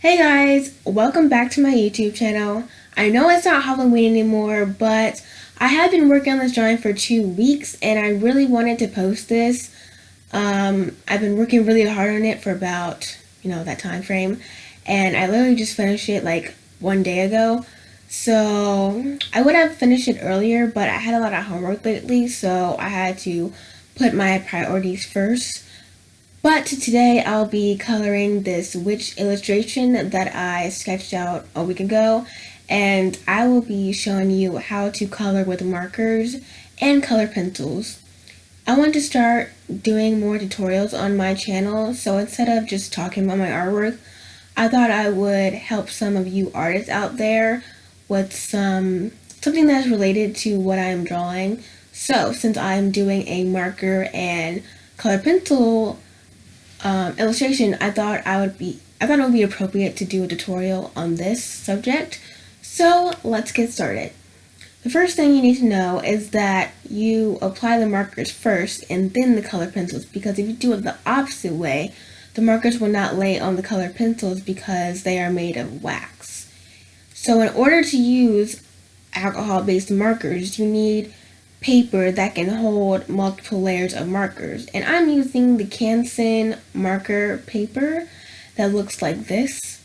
Hey guys, welcome back to my YouTube channel. I know it's not Halloween anymore, but I have been working on this drawing for 2 weeks and I really wanted to post this. I've been working really hard on it for about, that time frame, and I literally just finished it like one day ago. So I would have finished it earlier, but I had a lot of homework lately, so I had to put my priorities first. But today I'll be coloring this witch illustration that I sketched out a week ago, and I will be showing you how to color with markers and color pencils. I want to start doing more tutorials on my channel, so instead of just talking about my artwork, I thought I would help some of you artists out there with something that's related to what I'm drawing. So since I'm doing a marker and color pencil illustration, I thought it would be appropriate to do a tutorial on this subject. So let's get started. The first thing you need to know is that you apply the markers first and then the color pencils, because if you do it the opposite way, the markers will not lay on the color pencils because they are made of wax. So in order to use alcohol-based markers, you need paper that can hold multiple layers of markers, and I'm using the Canson marker paper that looks like this.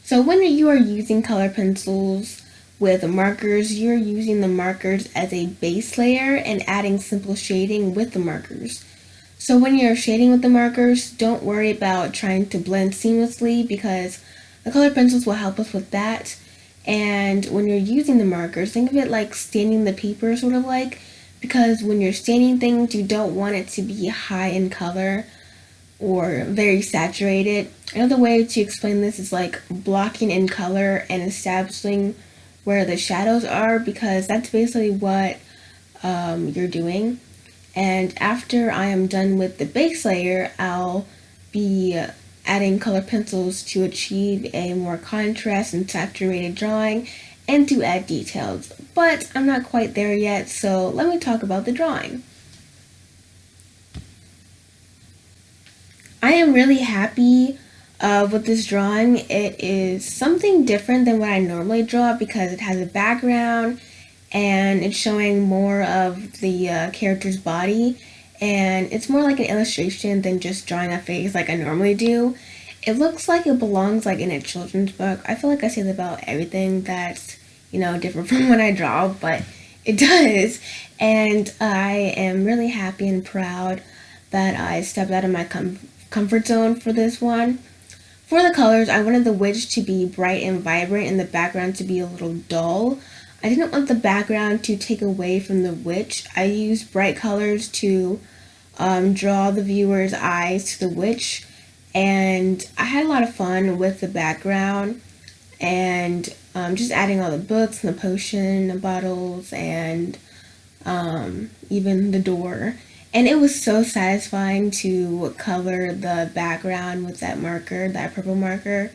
So when you are using color pencils with markers, you're using the markers as a base layer and adding simple shading with the markers. So when you're shading with the markers, don't worry about trying to blend seamlessly because the color pencils will help us with that. And when you're using the markers, think of it like staining the paper, sort of like, because when you're staining things, you don't want it to be high in color or very saturated. Another way to explain this is like blocking in color and establishing where the shadows are, because that's basically what you're doing. And after I am done with the base layer, I'll be adding color pencils to achieve a more contrast and saturated drawing and to add details. But I'm not quite there yet, so let me talk about the drawing. I am really happy with this drawing. It is something different than what I normally draw because it has a background and it's showing more of the character's body, and it's more like an illustration than just drawing a face like I normally do. It looks like it belongs like in a children's book. I feel like I say that about everything that's, different from what I draw, but it does. And I am really happy and proud that I stepped out of my comfort zone for this one. For the colors, I wanted the witch to be bright and vibrant and the background to be a little dull. I didn't want the background to take away from the witch. I used bright colors to draw the viewer's eyes to the witch, and I had a lot of fun with the background and just adding all the books and the potion bottles and even the door. And it was so satisfying to color the background with that marker, that purple marker.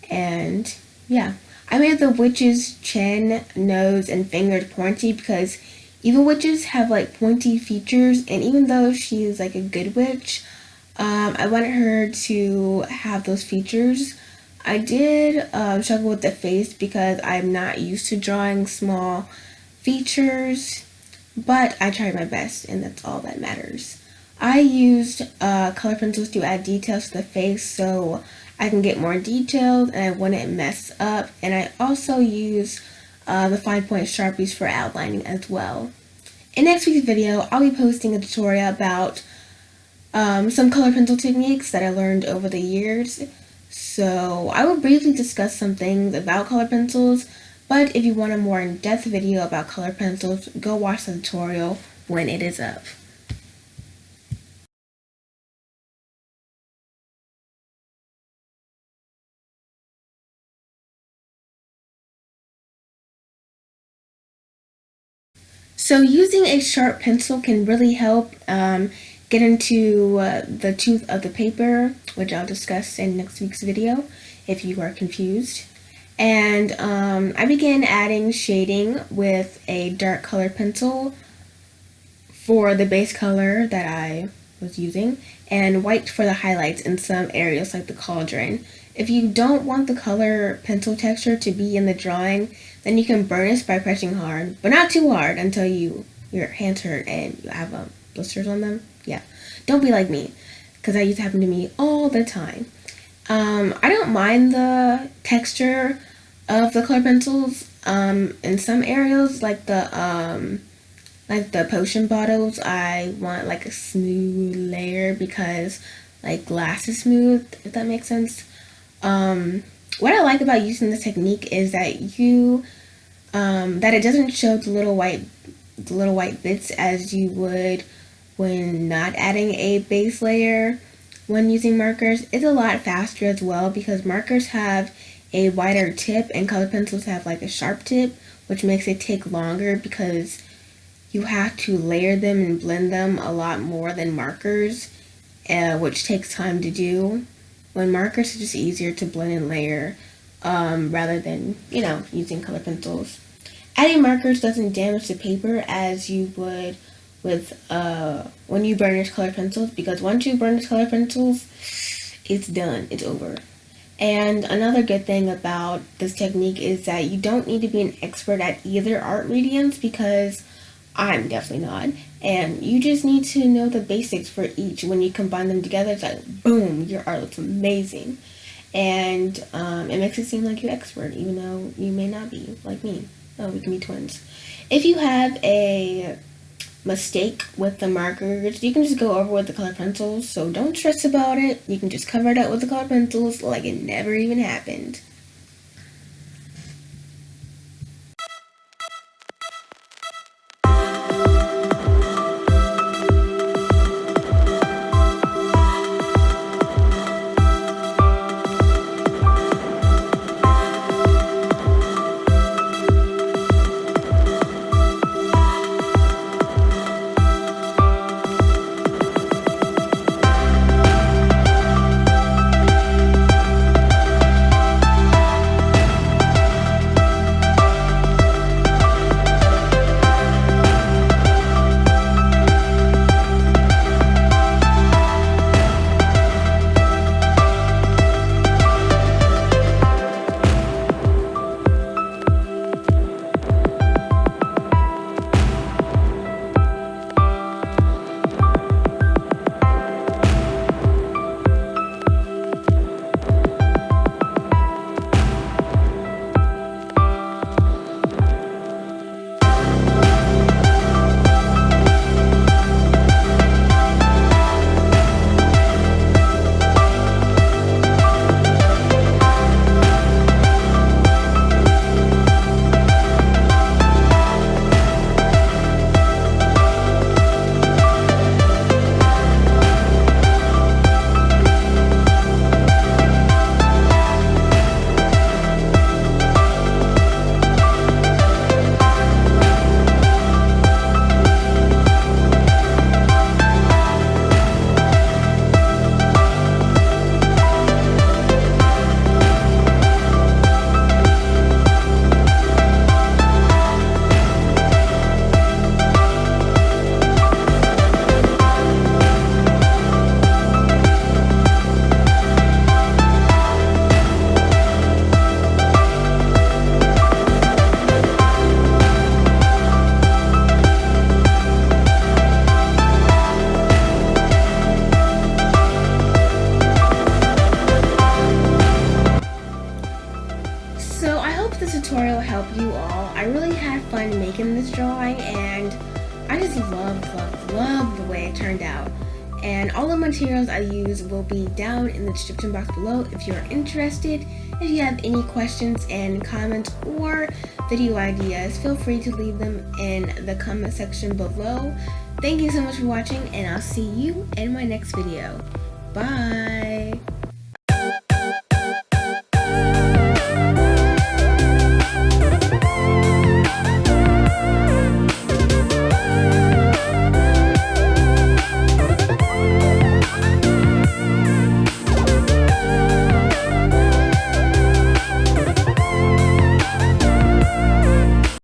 And yeah, I made the witch's chin, nose, and fingers pointy because even witches have like pointy features, and even though she's like a good witch, I wanted her to have those features. I did struggle with the face because I'm not used to drawing small features, but I tried my best, and that's all that matters. I used color pencils to add details to the face so I can get more details and I wouldn't mess up. And I also used the fine point Sharpies for outlining as well. In next week's video, I'll be posting a tutorial about some color pencil techniques that I learned over the years. So I will briefly discuss some things about color pencils, but if you want a more in-depth video about color pencils, go watch the tutorial when it is up. So using a sharp pencil can really help get into the tooth of the paper, which I'll discuss in next week's video if you are confused. And I began adding shading with a dark colored pencil for the base color that I was using, and white for the highlights in some areas like the cauldron. If you don't want the color pencil texture to be in the drawing, then you can burnish by pressing hard, but not too hard until your hands hurt and you have blisters on them. Yeah, don't be like me, because that used to happen to me all the time. I don't mind the texture of the color pencils. In some areas, like the potion bottles, I want like a smooth layer because like glass is smooth, if that makes sense. What I like about using this technique is that that it doesn't show the little white bits as you would when not adding a base layer when using markers. It's a lot faster as well because markers have a wider tip and color pencils have like a sharp tip, which makes it take longer because you have to layer them and blend them a lot more than markers, which takes time to do. When markers are just easier to blend and layer rather than, using color pencils. Adding markers doesn't damage the paper as you would with when you burnish colored pencils, because once you burnish colored pencils, it's done, it's over. And another good thing about this technique is that you don't need to be an expert at either art mediums, because I'm definitely not. And you just need to know the basics for each. When you combine them together, it's like, boom, your art looks amazing. And it makes it seem like you're expert, even though you may not be, like me. Oh, we can be twins. If you have a mistake with the markers, you can just go over with the color pencils, so don't stress about it. You can just cover it up with the color pencils like it never even happened. Tutorial helped you all. I really had fun making this drawing, and I just love the way it turned out. And all the materials I use will be down in the description box below if you're interested. If you have any questions and comments or video ideas, feel free to leave them in the comment section below. Thank you so much for watching, and I'll see you in my next video. Bye!